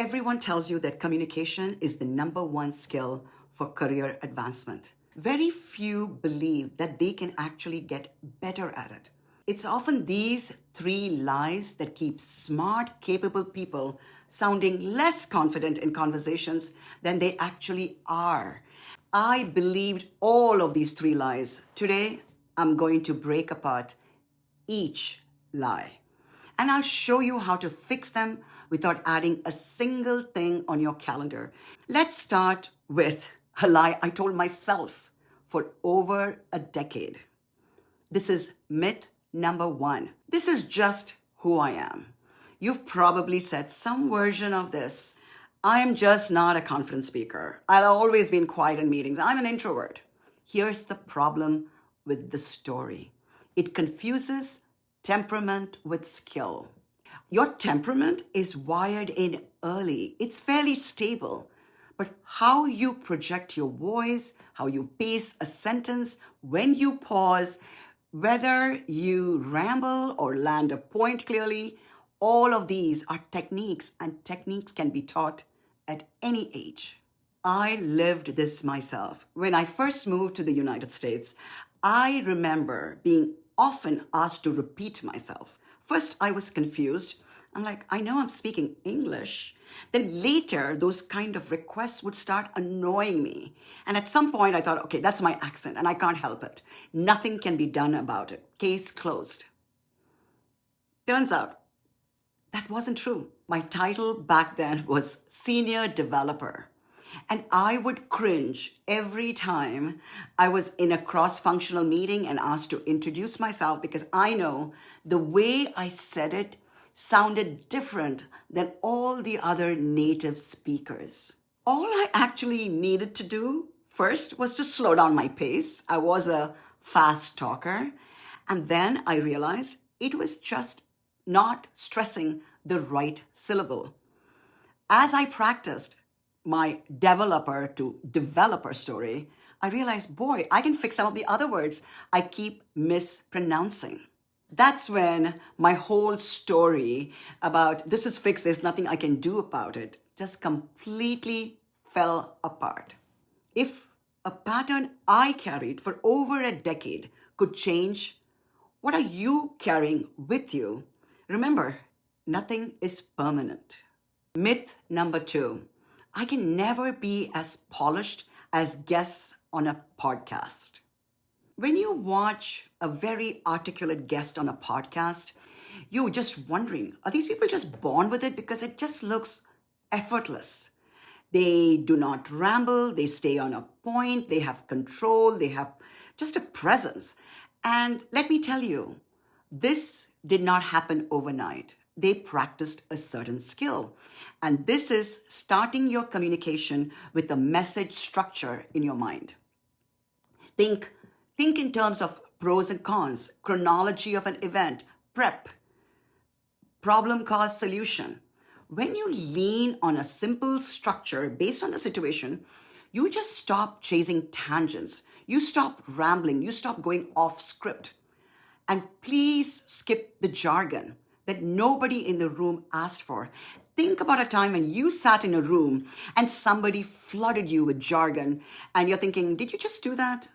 Everyone tells you that communication is the number one skill for career advancement. Very few believe that they can actually get better at it. It's often these three lies that keep smart, capable people sounding less confident in conversations than they actually are. I believed all of these three lies. Today, I'm going to break apart each lie. And I'll show you how to fix them without adding a single thing on your calendar. Let's start with a lie I told myself for over a decade. This is myth number one. This is just who I am. You've probably said some version of this. I'm just not a confident speaker. I've always been quiet in meetings. I'm an introvert. Here's the problem with the story. It confuses temperament with skill. Your temperament is wired in early. It's fairly stable. But how you project your voice, how you pace a sentence, when you pause, whether you ramble or land a point clearly, all of these are techniques, and techniques can be taught at any age. I lived this myself. When I first moved to the United States, I remember being often asked to repeat myself. First, I was confused. I'm like, I know I'm speaking English. Then later, those kind of requests would start annoying me. And at some point, I thought, okay, that's my accent and I can't help it. Nothing can be done about it. Case closed. Turns out, that wasn't true. My title back then was Senior Developer. And I would cringe every time I was in a cross-functional meeting and asked to introduce myself, because I know the way I said it sounded different than all the other native speakers. All I actually needed to do first was to slow down my pace. I was a fast talker. And then I realized it was just not stressing the right syllable. As I practiced my developer to developer story, I realized, boy, I can fix some of the other words I keep mispronouncing. That's when my whole story about this is fixed, there's nothing I can do about it, just completely fell apart. If a pattern I carried for over a decade could change, what are you carrying with you? Remember, nothing is permanent. Myth number two. I can never be as polished as guests on a podcast. When you watch a very articulate guest on a podcast, you're just wondering, are these people just born with it? Because it just looks effortless. They do not ramble, they stay on a point, they have control, they have just a presence. And let me tell you, this did not happen overnight. They practiced a certain skill. And this is starting your communication with a message structure in your mind. Think in terms of pros and cons, chronology of an event, prep, problem, cause, solution. When you lean on a simple structure based on the situation, you just stop chasing tangents. You stop rambling. You stop going off script. And please skip the jargon that nobody in the room asked for. Think about a time when you sat in a room and somebody flooded you with jargon and you're thinking, did you just do that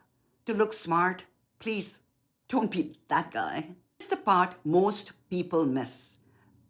to look smart? Please don't be that guy. This is the part most people miss.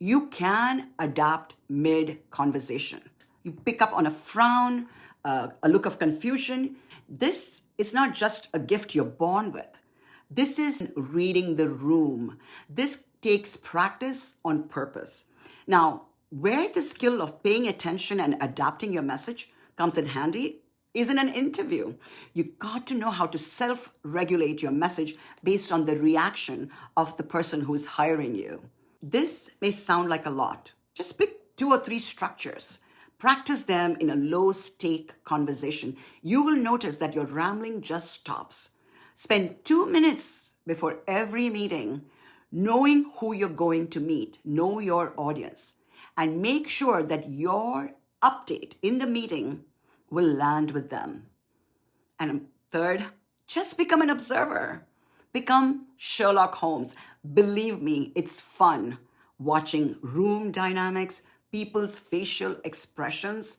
You can adapt mid-conversation. You pick up on a frown, a look of confusion. This is not just a gift you're born with. This is reading the room. This takes practice on purpose. Now, where the skill of paying attention and adapting your message comes in handy is in an interview. You got to know how to self-regulate your message based on the reaction of the person who's hiring you. This may sound like a lot. Just pick 2 or 3 structures. Practice them in a low-stake conversation. You will notice that your rambling just stops. Spend 2 minutes before every meeting knowing who you're going to meet, know your audience, and make sure that your update in the meeting will land with them. And third, just become an observer. Become Sherlock Holmes. Believe me, it's fun watching room dynamics people's facial expressions,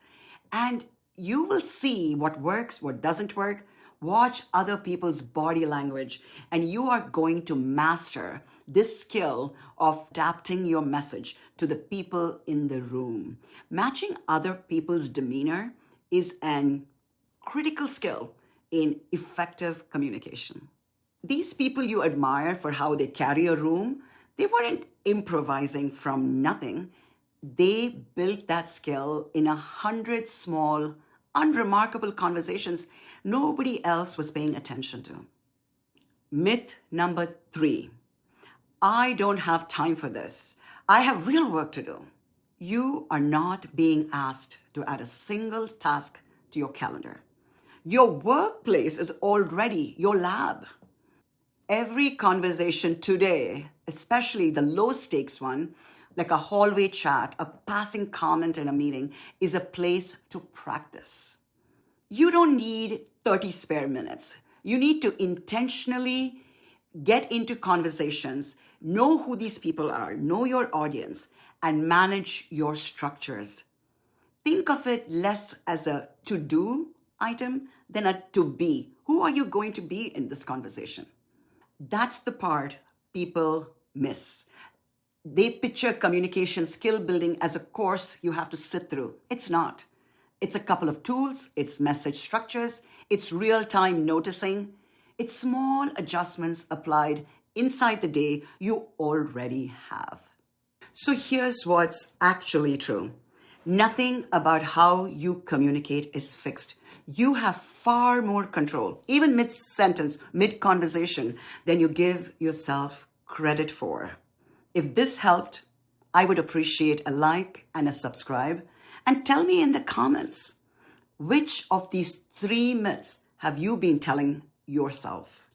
and you will see what works, what doesn't work. Watch other people's body language, and you are going to master this skill of adapting your message to the people in the room. Matching other people's demeanor is an critical skill in effective communication. These people you admire for how they carry a room, they weren't improvising from nothing. They built that skill in 100 small, unremarkable conversations nobody else was paying attention to. Myth number 3. I don't have time for this. I have real work to do. You are not being asked to add a single task to your calendar. Your workplace is already your lab. Every conversation today, especially the low stakes one, like a hallway chat, a passing comment in a meeting, is a place to practice. You don't need 30 spare minutes. You need to intentionally get into conversations, know who these people are, know your audience, and manage your structures. Think of it less as a to-do item than a to-be. Who are you going to be in this conversation? That's the part people miss. They picture communication skill building as a course you have to sit through. It's not. It's a couple of tools, it's message structures, it's real-time noticing, it's small adjustments applied inside the day you already have. So here's what's actually true. Nothing about how you communicate is fixed. You have far more control, even mid-sentence, mid-conversation, than you give yourself credit for. If this helped, I would appreciate a like and a subscribe. And tell me in the comments, which of these 3 myths have you been telling yourself?